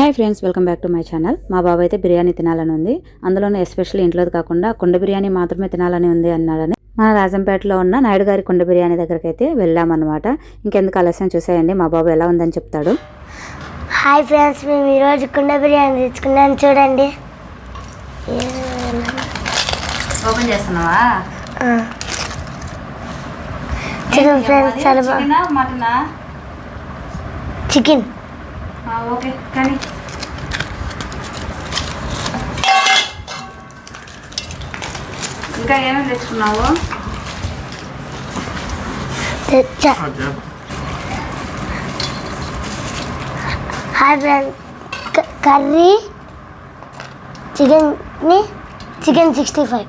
Hi friends, welcome back to my channel. మా బాబు అయితే బిర్యానీ తినాలని ఉంది. అందులోనే ఎస్పెషల్లీ ఇంట్లోది కాకుండా కుండ బిర్యానీ మాత్రమే తినాలని ఉంది అన్నాడని మన రాజంపేటలో ఉన్న నాయుడు గారి కుండ బిర్యానీ దగ్గరికి అయితే వెళ్ళామన్నమాట. ఇంకెందుకు ఆలస్యం, చూసేయండి మా బాబు ఎలా ఉందని చెప్తాడు. హాయ్ ఫ్రెండ్స్, మేము ఈరోజు కుండ బిర్యానీ తెచ్చుకున్నాను, చూడండి. ఓపెన్ చేస్తున్నావా? చికెన్ ఫ్రెండ్స్, చాలా బాగా. మటనా? చికెన్. ఓకే, కానీ ఇంకా ఏమేమి తెచ్చుకున్నావు? తెచ్చా. Hi friends, curry, chicken 65,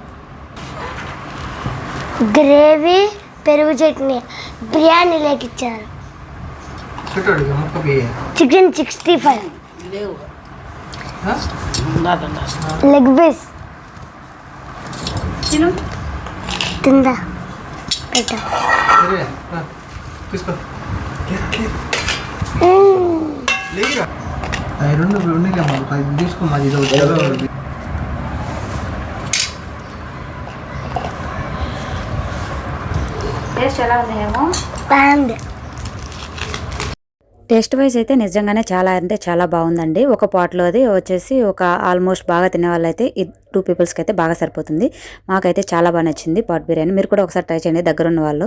gravy, పెరుగు చట్నీ, బిర్యానీ లేకిచ్చారు. చికెన్ 65, లెగ్ పీస్ తిందా పెట్టా. టేస్ట్ ఎలా ఉన్నాయేమో? బాగుంది. టేస్ట్ వైజ్ అయితే నిజంగానే చాలా అంటే చాలా బాగుందండి. ఒక పాట్లో అది వచ్చేసి ఒక ఆల్మోస్ట్ బాగా తినే వాళ్ళైతే 2 పీపుల్స్కి అయితే బాగా సరిపోతుంది. మాకైతే చాలా బాగా నచ్చింది పాట్ బిర్యానీ. మీరు కూడా ఒకసారి ట్రై చేయండి దగ్గర ఉన్న వాళ్ళు.